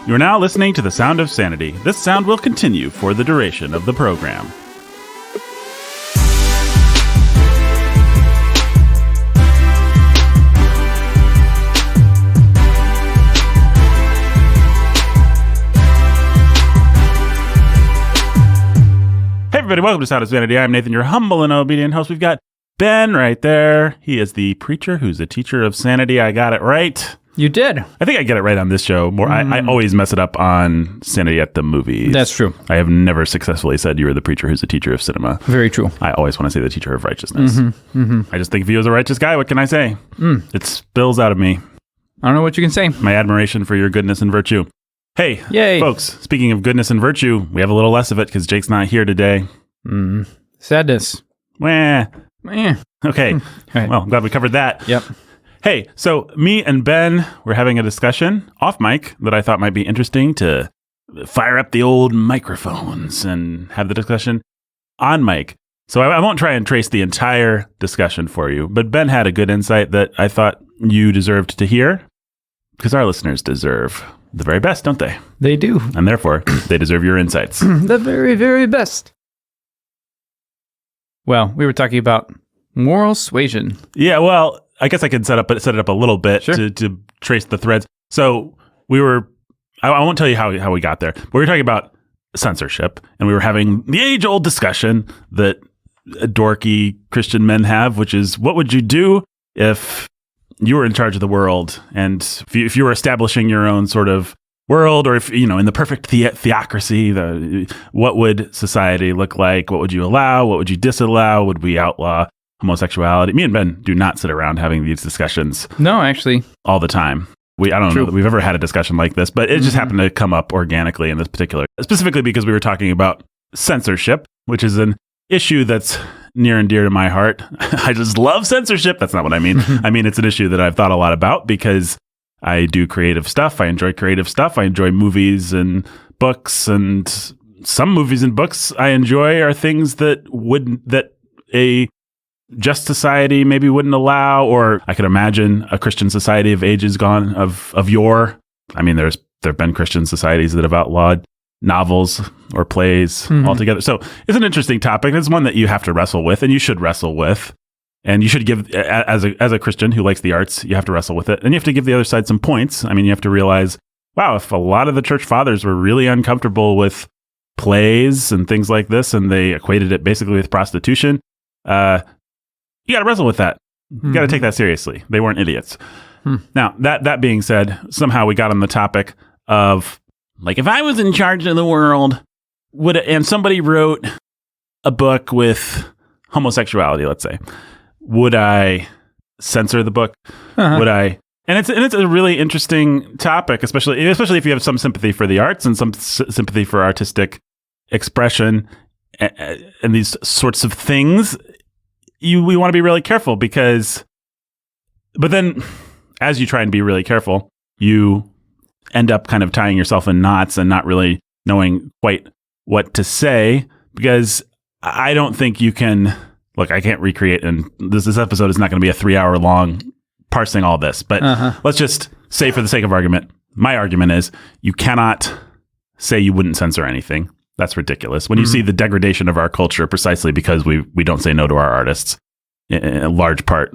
You are now listening to the sound of sanity. This sound will continue for the duration of the program. Hey everybody, welcome to Sound of Sanity. I'm Nathan, your humble and obedient host. We've got Ben right there. He is the preacher who's a teacher of sanity. I got it right. You did. I think I get it right on this show. I always mess it up on Sanity at the Movies. That's true. I have never successfully said you are the preacher who's a teacher of cinema. Very true. I always want to say the teacher of righteousness. I just think of you as a righteous guy. What can I say? It spills out of me. I don't know what you can say. My admiration for your goodness and virtue. Hey, Yay. Folks, speaking of goodness and virtue, we have a little less of it because Jake's not here today. Sadness. Wah. Okay. Right. Well, I'm glad we covered that. Yep. Hey, so me and Ben were having a discussion off mic that I thought might be interesting to fire up the old microphones and have the discussion on mic. So I won't try and trace the entire discussion for you, but Ben had a good insight that I thought you deserved to hear because our listeners deserve the very best, don't they? They do. And therefore, they deserve your insights. The very, very best. Well, we were talking about moral suasion. Yeah, well, I guess I could set it up a little bit to trace the threads. So we were, I won't tell you how we got there, but we were talking about censorship, and we were having the age-old discussion that dorky Christian men have, which is, what would you do if you were in charge of the world, and if you were establishing your own sort of world, or if, in the perfect theocracy, what would society look like? What would you allow? What would you disallow? Would we outlaw homosexuality? Me and Ben do not sit around having these discussions. No, actually. All the time. I don't know that we've ever had a discussion like this, but it just happened to come up organically in this particular, specifically because we were talking about censorship, which is an issue that's near and dear to my heart. I just love censorship. That's not what I mean. I mean, it's an issue that I've thought a lot about because I do creative stuff. I enjoy creative stuff. I enjoy movies and books, and some movies and books I enjoy are things that a just society maybe wouldn't allow, or I could imagine a Christian society of ages gone of yore. I mean, there have been Christian societies that have outlawed novels or plays altogether. So it's an interesting topic. It's one that you have to wrestle with, and you should wrestle with, and you should give, as a Christian who likes the arts, you have to wrestle with it, and you have to give the other side some points. I mean, you have to realize, wow, if a lot of the church fathers were really uncomfortable with plays and things like this, and they equated it basically with prostitution, you got to wrestle with that. You got to take that seriously. They weren't idiots. Now, that being said, somehow we got on the topic of, like, if I was in charge of the world, and somebody wrote a book with homosexuality, let's say, would I censor the book? Would I? And it's a really interesting topic, especially if you have some sympathy for the arts and some sympathy for artistic expression and these sorts of things. We want to be really careful but then as you try and be really careful, you end up kind of tying yourself in knots and not really knowing quite what to say, because I don't think you can, look, I can't recreate, and this episode is not going to be a 3-hour long parsing all this, but let's just say, for the sake of argument, my argument is you cannot say you wouldn't censor anything. That's ridiculous. When you see the degradation of our culture precisely because we don't say no to our artists, in large part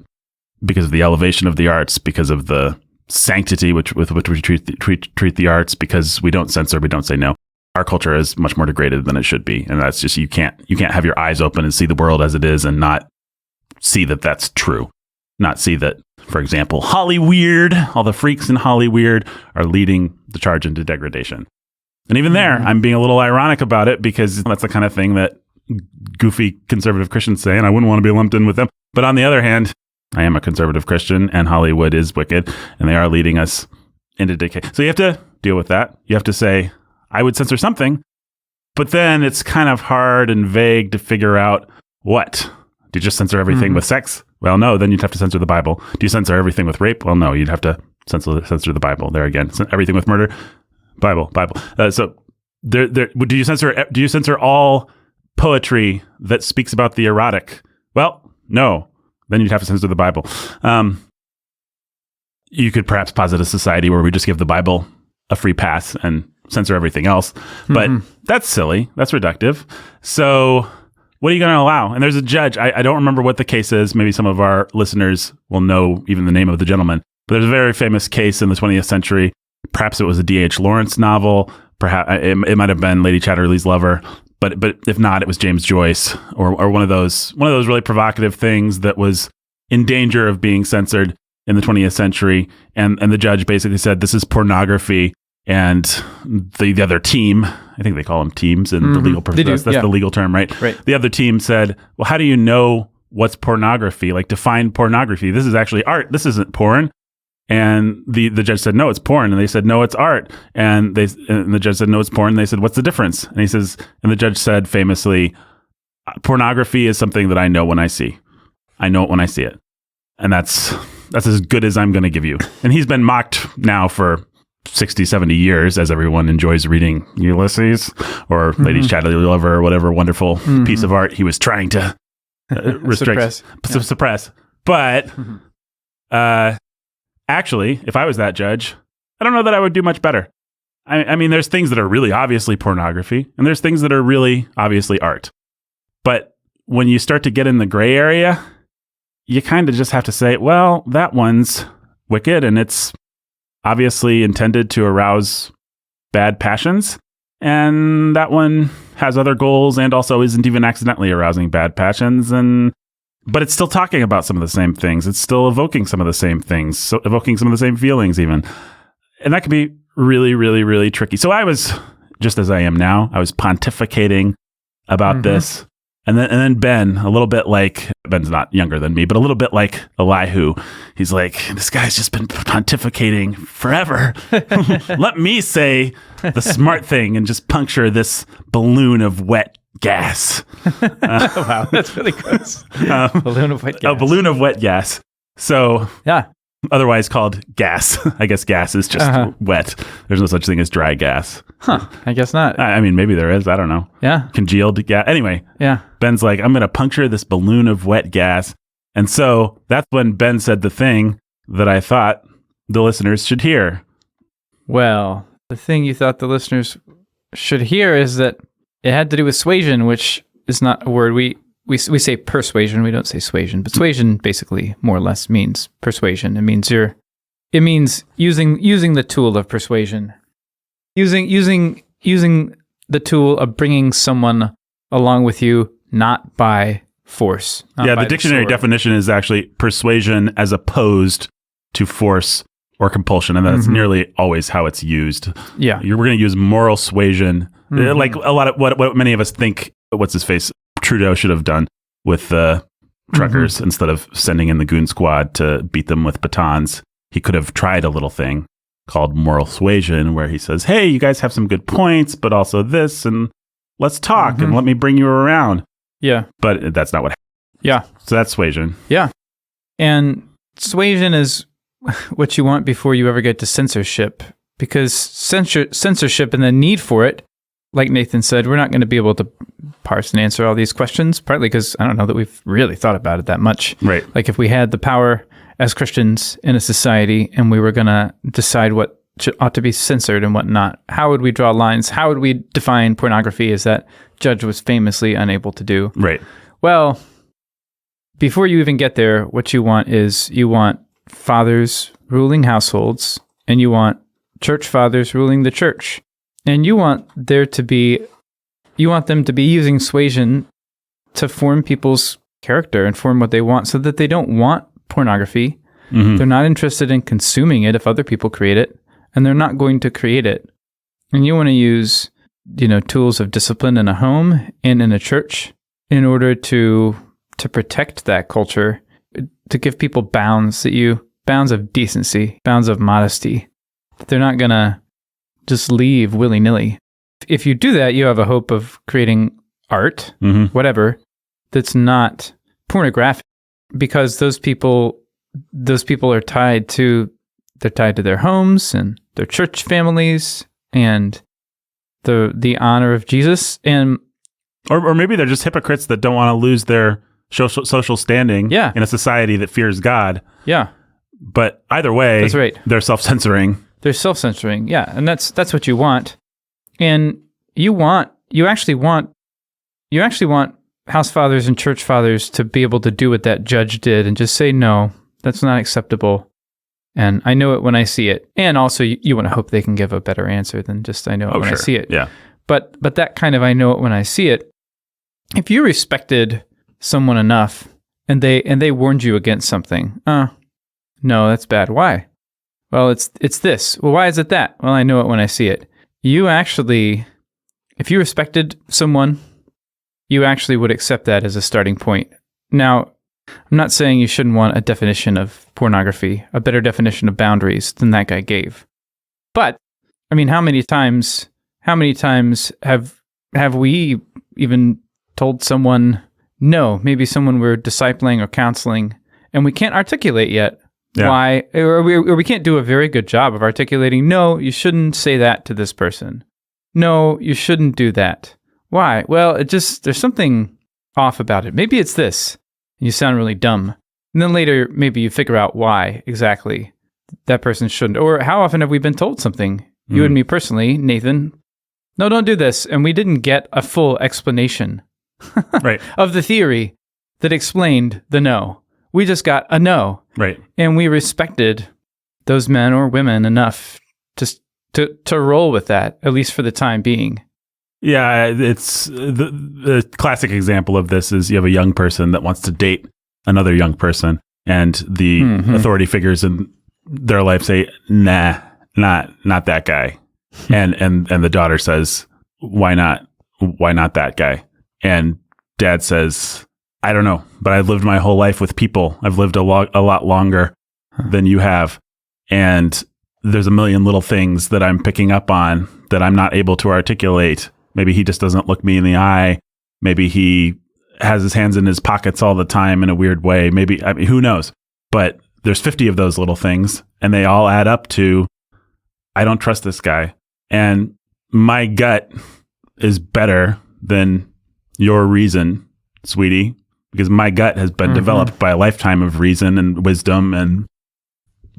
because of the elevation of the arts, because of the sanctity with which we treat the arts, because we don't censor, we don't say no. Our culture is much more degraded than it should be, and that's just, you can't have your eyes open and see the world as it is and not see that that's true. Not see that, for example, Hollyweird, all the freaks in Hollyweird are leading the charge into degradation. And even there, I'm being a little ironic about it because that's the kind of thing that goofy conservative Christians say, and I wouldn't want to be lumped in with them. But on the other hand, I am a conservative Christian, and Hollywood is wicked, and they are leading us into decay. So you have to deal with that. You have to say, I would censor something, but then it's kind of hard and vague to figure out what. Do you just censor everything with sex? Well, no, then you'd have to censor the Bible. Do you censor everything with rape? Well, no, you'd have to censor the Bible. There again, everything with murder. Bible. So do you censor all poetry that speaks about the erotic? Well, no. Then you'd have to censor the Bible. You could perhaps posit a society where we just give the Bible a free pass and censor everything else. But that's silly. That's reductive. So what are you going to allow? And there's a judge. I don't remember what the case is. Maybe some of our listeners will know even the name of the gentleman. But there's a very famous case in the 20th century. Perhaps it was a D.H. Lawrence novel. Perhaps it might have been Lady Chatterley's Lover. But if not, it was James Joyce or one of those really provocative things that was in danger of being censored in the 20th century. And the judge basically said, this is pornography. And the other team, I think they call them teams in the legal purpose. That's the legal term, right? The other team said, well, how do you know what's pornography? Like, define pornography. This is actually art. This isn't porn. And the judge said, no, it's porn. And they said, no, it's art. And the judge said, no, it's porn. And they said, what's the difference? And the judge said famously, pornography is something that I know when I see. I know it when I see it. And that's as good as I'm going to give you. And he's been mocked now for 60, 70 years as everyone enjoys reading Ulysses or Lady Chatterley's Lover or whatever wonderful piece of art he was trying to suppress. But actually, if I was that judge, I don't know that I would do much better. I mean, there's things that are really obviously pornography and there's things that are really obviously art. But when you start to get in the gray area, you kind of just have to say, well, that one's wicked and it's obviously intended to arouse bad passions. And that one has other goals and also isn't even accidentally arousing bad passions. But it's still talking about some of the same things. It's still evoking some of the same things, so evoking some of the same feelings even. And that can be really, really, really tricky. So I was, just as I am now, I was pontificating about this. And then Ben, a little bit like, Ben's not younger than me, but a little bit like Elihu. He's like, this guy's just been pontificating forever. Let me say the smart thing and just puncture this balloon of wet gas. Wow, that's really gross. Balloon of wet gas. A balloon of wet gas. So, yeah. Otherwise called gas. I guess gas is just wet. There's no such thing as dry gas. Huh. I guess not. I mean, maybe there is. I don't know. Yeah. Congealed gas. Anyway. Yeah. Ben's like, I'm going to puncture this balloon of wet gas. And so that's when Ben said the thing that I thought the listeners should hear. Well, the thing you thought the listeners should hear is that it had to do with suasion, which is not a word we say persuasion. We don't say suasion, but suasion basically more or less means persuasion. It means using the tool of persuasion, using the tool of bringing someone along with you, not by force. Yeah, the dictionary definition is actually persuasion as opposed to force or compulsion, and that's nearly always how it's used. Yeah, we're going to use moral suasion, like a lot of what many of us think. What's his face? Trudeau should have done with the truckers instead of sending in the goon squad to beat them with batons. He could have tried a little thing called moral suasion where he says, hey, you guys have some good points, but also this, and let's talk and let me bring you around. Yeah. But that's not what happened. Yeah. So that's suasion. Yeah. And suasion is what you want before you ever get to censorship, because censorship and the need for it, like Nathan said, we're not going to be able to parse and answer all these questions, partly because I don't know that we've really thought about it that much. Right. Like if we had the power as Christians in a society and we were going to decide what ought to be censored and what not, how would we draw lines? How would we define pornography, as that judge was famously unable to do? Right. Well, before you even get there, what you want is you want fathers ruling households and you want church fathers ruling the church. And you want them to be using suasion to form people's character and form what they want, so that they don't want pornography. They're not interested in consuming it if other people create it, and they're not going to create it. And you want to use, tools of discipline in a home and in a church in order to protect that culture, to give people bounds of decency, bounds of modesty. They're not going to just leave willy-nilly. If you do that, you have a hope of creating art, whatever, that's not pornographic, because those people are tied to their homes and their church families and the honor of Jesus, and or maybe they're just hypocrites that don't want to lose their social standing in a society that fears God. Yeah. But either way, that's right. They're self-censoring They're self-censoring. Yeah, and that's what you want. And you actually want house fathers and church fathers to be able to do what that judge did and just say, no, that's not acceptable. And I know it when I see it. And also, you want to hope they can give a better answer than just I know it when I see it. Yeah. But that kind of I know it when I see it. If you respected someone enough and they warned you against something, no, that's bad. Why? Well, it's this. Well, why is it that? Well, I know it when I see it. You actually, if you respected someone, you actually would accept that as a starting point. Now, I'm not saying you shouldn't want a definition of pornography, a better definition of boundaries than that guy gave. But, I mean, how many times have we even told someone, no, maybe someone we're discipling or counseling, and we can't articulate yet why, or we can't do a very good job of articulating, no, you shouldn't say that to this person. No, you shouldn't do that. Why? Well, there's something off about it. Maybe it's this. You sound really dumb. And then later, maybe you figure out why exactly that person shouldn't. Or how often have we been told something? You and me personally, Nathan, no, don't do this. And we didn't get a full explanation of the theory that explained the no. We just got a no. Right. And we respected those men or women enough to roll with that, at least for the time being. Yeah, it's the classic example of this is you have a young person that wants to date another young person, and the authority figures in their life say, "Nah, not that guy," and the daughter says, "Why not? Why not that guy?" And dad says, "I don't know, but I've lived my whole life with people. I've lived a lot longer than you have, and there's a million little things that I'm picking up on that I'm not able to articulate." Maybe he just doesn't look me in the eye. Maybe he has his hands in his pockets all the time in a weird way. Maybe, I mean, who knows? But there's 50 of those little things, and they all add up to, I don't trust this guy. And my gut is better than your reason, sweetie, because my gut has been developed by a lifetime of reason and wisdom and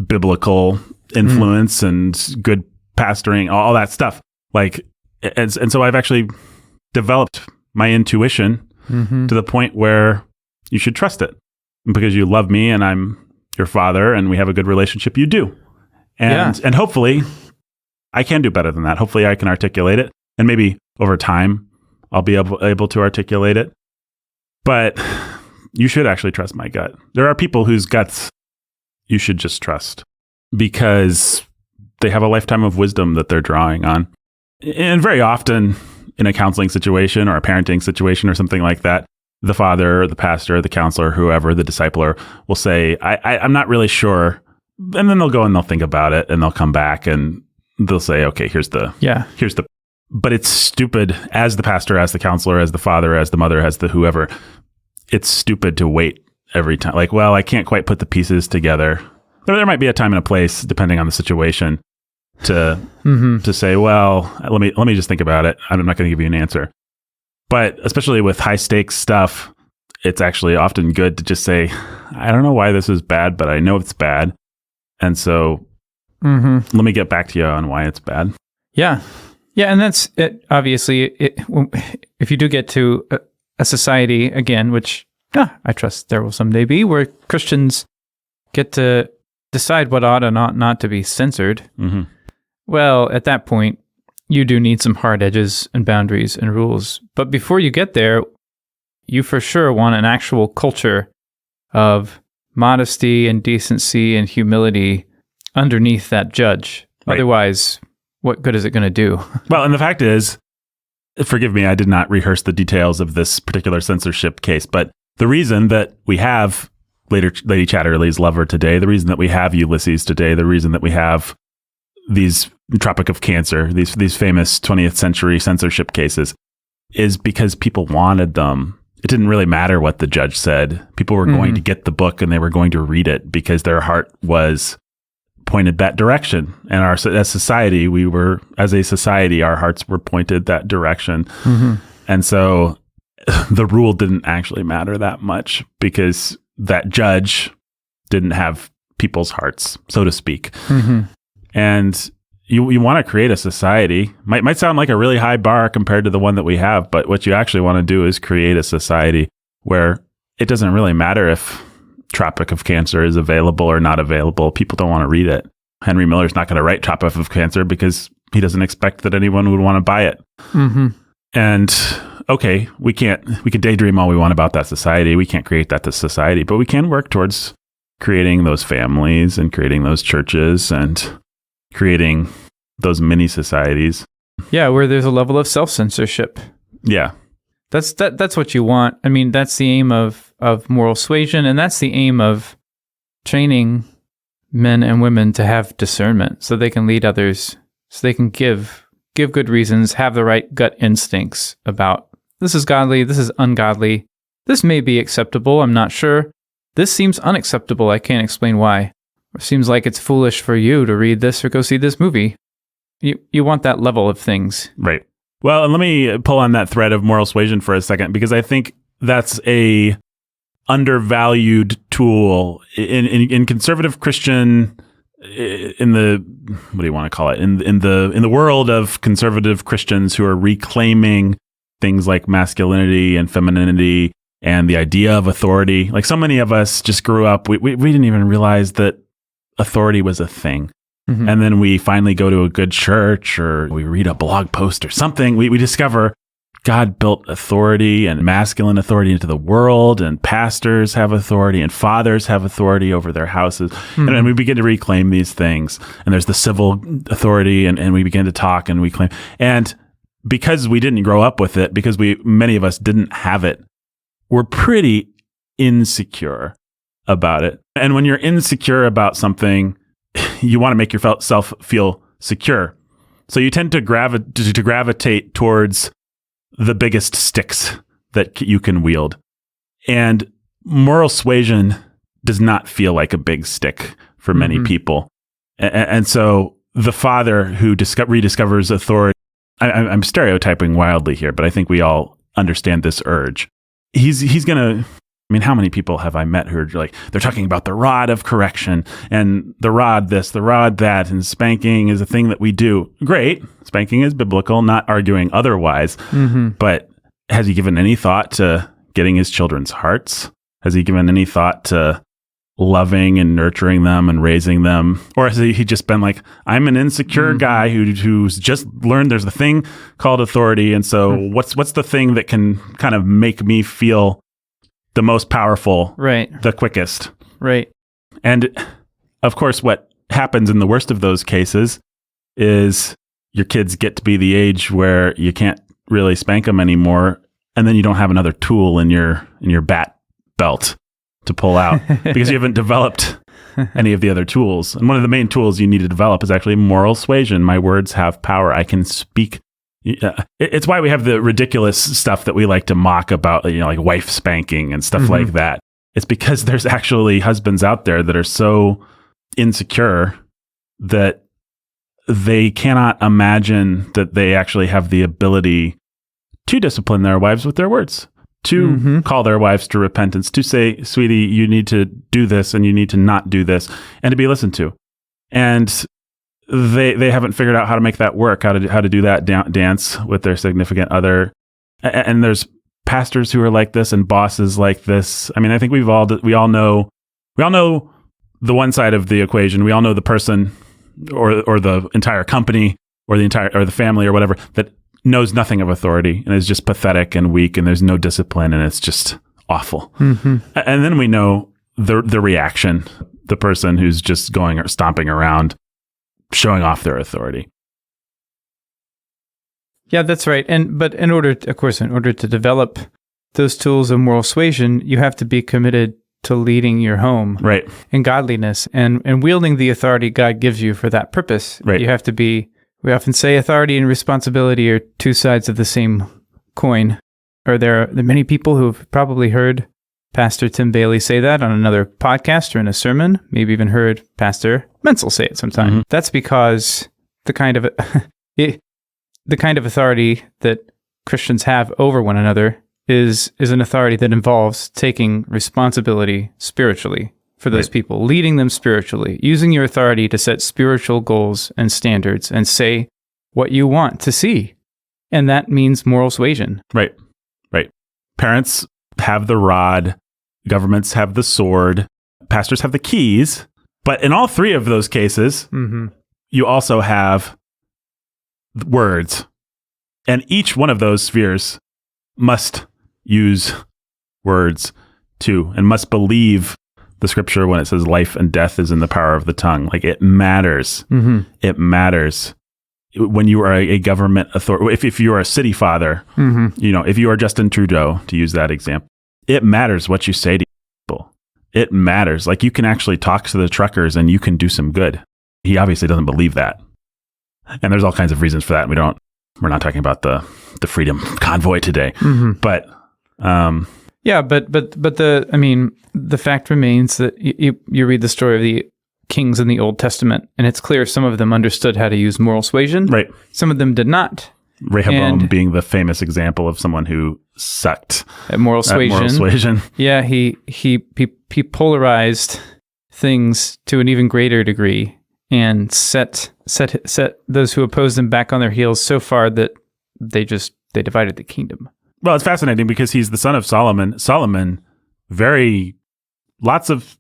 biblical influence and good pastoring, all that stuff. And so I've actually developed my intuition to the point where you should trust it because you love me and I'm your father and we have a good relationship. You do. And hopefully I can do better than that. Hopefully I can articulate it, and maybe over time I'll be able to articulate it. But you should actually trust my gut. There are people whose guts you should just trust because they have a lifetime of wisdom that they're drawing on. And very often in a counseling situation or a parenting situation or something like that, the father, the pastor, the counselor, whoever, the discipler will say, I'm not really sure. And then they'll go and they'll think about it and they'll come back and they'll say, okay, here's the, but it's stupid as the pastor, as the counselor, as the father, as the mother, as the whoever, it's stupid to wait every time. Like, well, I can't quite put the pieces together. There might be a time and a place depending on the situation to say, well, let me just think about it. I'm not going to give you an answer. But especially with high stakes stuff, it's actually often good to just say, I don't know why this is bad, but I know it's bad. And so let me get back to you on why it's bad. Yeah. Yeah. And that's it. Obviously, if you do get to a society again, which I trust there will someday be, where Christians get to decide what ought and ought not to be censored. Well, at that point, you do need some hard edges and boundaries and rules. But before you get there, you for sure want an actual culture of modesty and decency and humility underneath that judge. Right. Otherwise, what good is it going to do? Well, and the fact is, forgive me, I did not rehearse the details of this particular censorship case, but the reason that we have Lady Chatterley's lover today, the reason that we have Ulysses today, the reason that we have these Tropic of Cancer, these famous 20th century censorship cases, is because people wanted them. It didn't really matter what the judge said. People were going to get the book and they were going to read it because their heart was pointed that direction. And as a society, our hearts were pointed that direction. And so the rule didn't actually matter that much because that judge didn't have people's hearts, so to speak. And you want to create a society. Might sound like a really high bar compared to the one that we have, but what you actually want to do is create a society where it doesn't really matter if Tropic of Cancer is available or not available. People don't want to read it. Henry Miller's not going to write Tropic of Cancer because he doesn't expect that anyone would want to buy it. Mm-hmm. And okay, we can daydream all we want about that society. We can't create that society, but we can work towards creating those families and creating those churches and creating those mini societies. Yeah, where there's a level of self-censorship. Yeah. That's what you want. I mean, that's the aim of moral suasion, and that's the aim of training men and women to have discernment so they can lead others, so they can give good reasons, have the right gut instincts about this is godly, this is ungodly, this may be acceptable, I'm not sure. This seems unacceptable, I can't explain why. Or seems like it's foolish for you to read this or go see this movie. You want that level of things. Right. Well, and let me pull on that thread of moral suasion for a second, because I think that's a undervalued tool in conservative Christian, in the, what do you want to call it? In the world of conservative Christians who are reclaiming things like masculinity and femininity and the idea of authority. Like so many of us just grew up, we didn't even realize that authority was a thing. Mm-hmm. And then we finally go to a good church or we read a blog post or something. We discover God built authority and masculine authority into the world, and pastors have authority and fathers have authority over their houses. Mm-hmm. And we begin to reclaim these things. And there's the civil authority, and we begin to talk and we claim. And because we didn't grow up with it, because many of us didn't have it, we're pretty insecure about it. And when you're insecure about something, you want to make yourself feel secure. So you tend to gravitate towards the biggest sticks that you can wield. And moral suasion does not feel like a big stick for many people. And so the father who rediscovers authority, I'm stereotyping wildly here, but I think we all understand this urge. He's going to, I mean, how many people have I met who are like, they're talking about the rod of correction and the rod this, the rod that, and spanking is a thing that we do. Great. Spanking is biblical, not arguing otherwise. Mm-hmm. But has he given any thought to getting his children's hearts? Has he given any thought to loving and nurturing them and raising them? Or has he just been like, I'm an insecure guy who's just learned there's a thing called authority. And so what's the thing that can kind of make me feel the most powerful, right, the quickest. Right. And of course, what happens in the worst of those cases is your kids get to be the age where you can't really spank them anymore. And then you don't have another tool in your bat belt to pull out because you haven't developed any of the other tools. And one of the main tools you need to develop is actually moral suasion. My words have power. I can speak. It's why we have the ridiculous stuff that we like to mock about, like wife spanking and stuff like that. It's because there's actually husbands out there that are so insecure that they cannot imagine that they actually have the ability to discipline their wives with their words, to call their wives to repentance, to say, sweetie, you need to do this and you need to not do this, and to be listened to. And they haven't figured out how to make that work, how to do that dance with their significant other. And there's pastors who are like this and bosses like this. I mean, I think we all know the one side of the equation. We all know the person or the entire company or the family or whatever that knows nothing of authority and is just pathetic and weak, and there's no discipline and it's just awful. And then we know the reaction, the person who's just going or stomping around, showing off their authority. Yeah, that's right. But in order to develop those tools of moral suasion, you have to be committed to leading your home, right, in godliness and wielding the authority God gives you for that purpose. Right. You have to be. We often say authority and responsibility are two sides of the same coin. Or there are many people who have probably heard Pastor Tim Bailey say that on another podcast or in a sermon, maybe even heard Pastor Menzel say it sometime. That's because the kind of authority that Christians have over one another is an authority that involves taking responsibility spiritually for those people, leading them spiritually, using your authority to set spiritual goals and standards and say what you want to see. And that means moral suasion. Right. Parents have the rod, governments have the sword, pastors have the keys. But in all three of those cases, you also have words. And each one of those spheres must use words too, and must believe the scripture when it says life and death is in the power of the tongue. Like, it matters. It matters. When you are a government authority, if you are a city father, if you are Justin Trudeau, to use that example, it matters what you say to people. It matters. Like, you can actually talk to the truckers and you can do some good. He obviously doesn't believe that. And there's all kinds of reasons for that. We're not talking about the freedom convoy today, but, the fact remains that you read the story of the kings in the Old Testament, and it's clear some of them understood how to use moral suasion. Right. Some of them did not. Rehoboam being the famous example of someone who sucked at moral suasion. Yeah, he polarized things to an even greater degree and set those who opposed him back on their heels so far that they divided the kingdom. Well, it's fascinating because he's the son of Solomon. Solomon, lots of,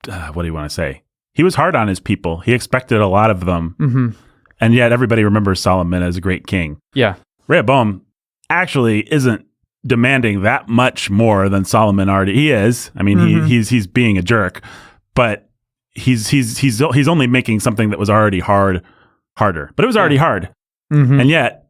what do you want to say? He was hard on his people. He expected a lot of them. And yet everybody remembers Solomon as a great king. Yeah. Rehoboam actually isn't demanding that much more than Solomon already is. I mean, he's being a jerk, but he's only making something that was already harder. But it was already hard. And yet,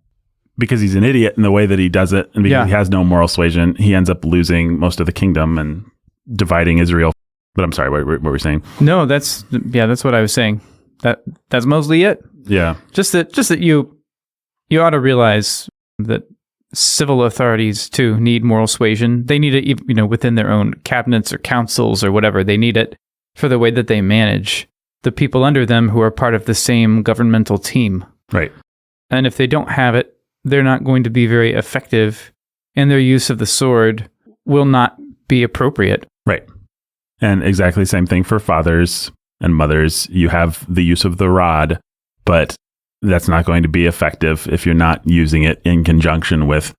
because he's an idiot in the way that he does it, and because he has no moral suasion, he ends up losing most of the kingdom and dividing Israel. But I'm sorry, what were we saying? No, that's what I was saying. That's mostly it. Yeah. Just that you ought to realize that civil authorities too need moral suasion. They need it, within their own cabinets or councils or whatever. They need it for the way that they manage the people under them who are part of the same governmental team. Right. And if they don't have it, they're not going to be very effective, and their use of the sword will not be appropriate. Right. And exactly the same thing for fathers and mothers. You have the use of the rod, but that's not going to be effective if you're not using it in conjunction with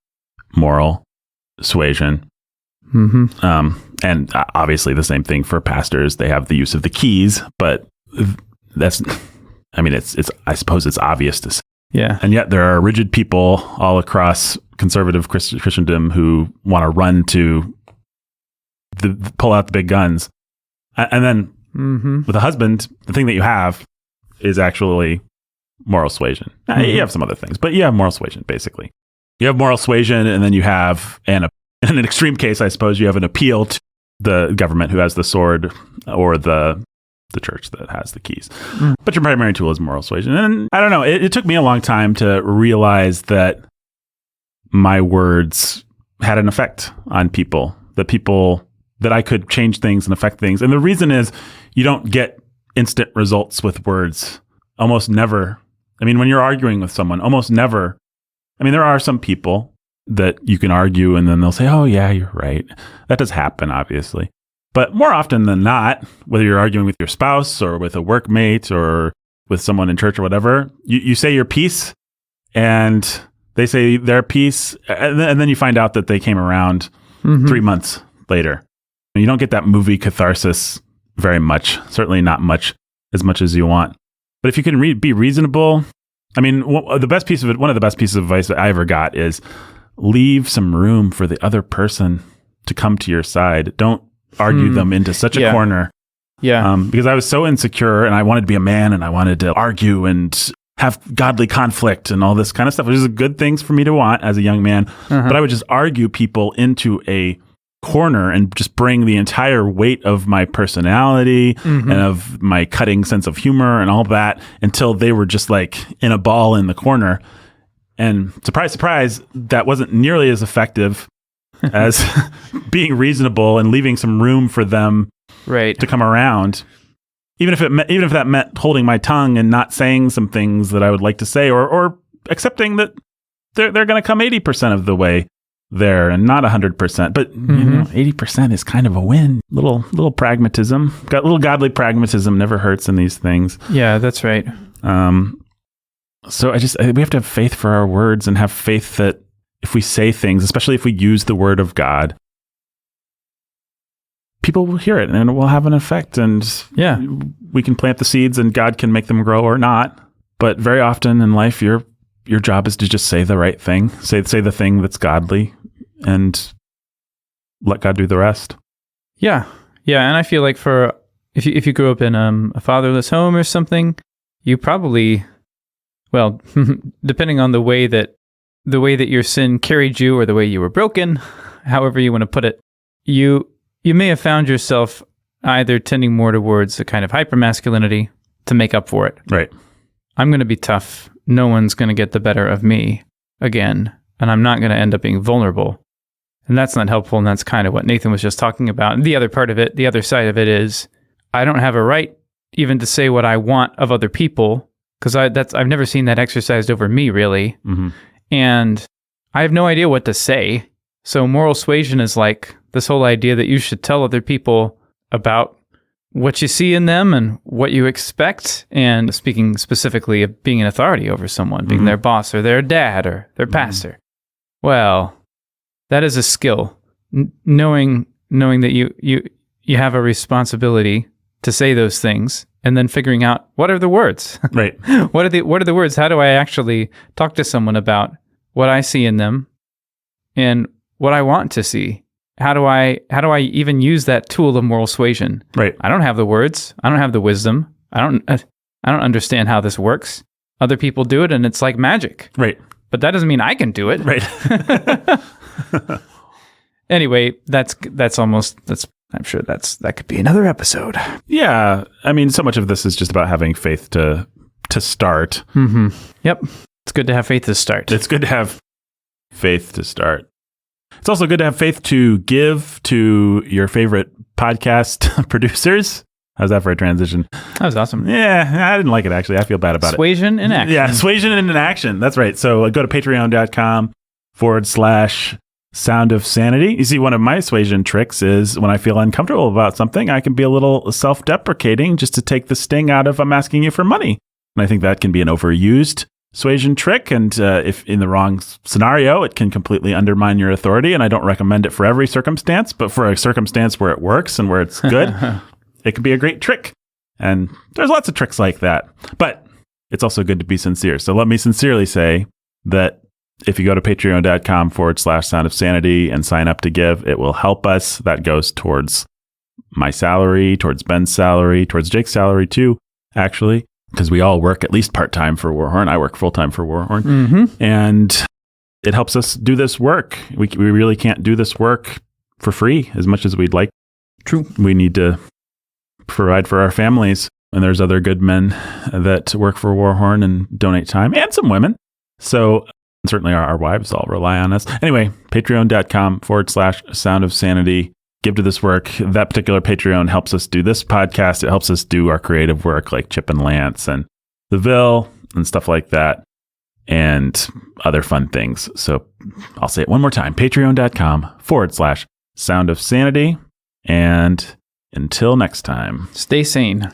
moral suasion. And obviously the same thing for pastors. They have the use of the keys, but I suppose it's obvious to say. Yeah. And yet there are rigid people all across conservative Christendom who want to run to pull out the big guns. And then with a husband, the thing that you have is actually moral suasion. You have some other things, but you have moral suasion, basically. You have moral suasion, and then you have, in an extreme case, I suppose, you have an appeal to the government who has the sword, or the church that has the keys. But your primary tool is moral suasion. And I don't know, it took me a long time to realize that my words had an effect on people, that I could change things and affect things. And the reason is you don't get instant results with words. Almost never. I mean, when you're arguing with someone, almost never. I mean, there are some people that you can argue and then they'll say, oh yeah, you're right. That does happen, obviously. But more often than not, whether you're arguing with your spouse or with a workmate or with someone in church or whatever, you say your piece and they say their piece, and then you find out that they came around 3 months later. You don't get that movie catharsis very much, certainly not as much as you want. But if you can be reasonable, I mean, one of the best pieces of advice that I ever got is leave some room for the other person to come to your side. Don't argue them into such a corner. Yeah. Because I was so insecure and I wanted to be a man and I wanted to argue and have godly conflict and all this kind of stuff, which is good things for me to want as a young man. But I would just argue people into a corner and just bring the entire weight of my personality and of my cutting sense of humor and all that until they were just like in a ball in the corner. And surprise, surprise, that wasn't nearly as effective as being reasonable and leaving some room for them to come around. Even if that meant holding my tongue and not saying some things that I would like to say, or accepting that they're going to come 80% of the way. there, and not 100%, but 80% is kind of a win. Little pragmatism, got little godly pragmatism never hurts in these things. Yeah, that's right. So we have to have faith for our words and have faith that if we say things, especially if we use the word of God, people will hear it and it will have an effect. And we can plant the seeds and God can make them grow or not. But very often in life, your job is to just say the right thing, say the thing that's godly, and let God do the rest. Yeah. And I feel like if you grew up in a fatherless home or something, you probably, well, depending on the way that your sin carried you or the way you were broken, however you want to put it, you may have found yourself either tending more towards a kind of hypermasculinity to make up for it. Right. I'm going to be tough. No one's going to get the better of me again, and I'm not going to end up being vulnerable. And that's not helpful, and that's kind of what Nathan was just talking about. And the other part of it, the other side of it is, I don't have a right even to say what I want of other people, because I've never seen that exercised over me, really. Mm-hmm. And I have no idea what to say. So moral suasion is like this whole idea that you should tell other people about what you see in them and what you expect. And speaking specifically of being an authority over someone, being their boss or their dad or their pastor. Well, that is a skill. Knowing that you have a responsibility to say those things, and then figuring out what are the words. Right. What are the words? How do I actually talk to someone about what I see in them and what I want to see? How do I even use that tool of moral suasion? Right. I don't have the words. I don't have the wisdom. I don't understand how this works. Other people do it, and it's like magic. Right. But that doesn't mean I can do it. Right. Anyway, I'm sure that could be another episode. Yeah. I mean, so much of this is just about having faith to start. Mm-hmm. Yep. It's good to have faith to start. It's good to have faith to start. It's also good to have faith to give to your favorite podcast producers. How's that for a transition? That was awesome. Yeah, I didn't like it, actually. I feel bad about Suasion in action. Yeah, suasion in action. That's right. So go to patreon.com/Sound of Sanity. You see, one of my suasion tricks is when I feel uncomfortable about something, I can be a little self-deprecating just to take the sting out of I'm asking you for money. And I think that can be an overused suasion trick. And if in the wrong scenario, it can completely undermine your authority. And I don't recommend it for every circumstance, but for a circumstance where it works and where it's good, it can be a great trick. And there's lots of tricks like that. But it's also good to be sincere. So let me sincerely say that if you go to patreon.com/Sound of Sanity and sign up to give, it will help us. That goes towards my salary, towards Ben's salary, towards Jake's salary too, actually, because we all work at least part-time for Warhorn. I work full-time for Warhorn. Mm-hmm. And it helps us do this work. We really can't do this work for free as much as we'd like. True. We need to provide for our families. And there's other good men that work for Warhorn and donate time, and some women. So certainly our wives all rely on us. Anyway, patreon.com/Sound of Sanity. Give to this work. That particular Patreon helps us do this podcast. It helps us do our creative work like Chip and Lance and The Ville and stuff like that, and other fun things. So I'll say it one more time. Patreon.com/Sound of Sanity. And until next time, stay sane.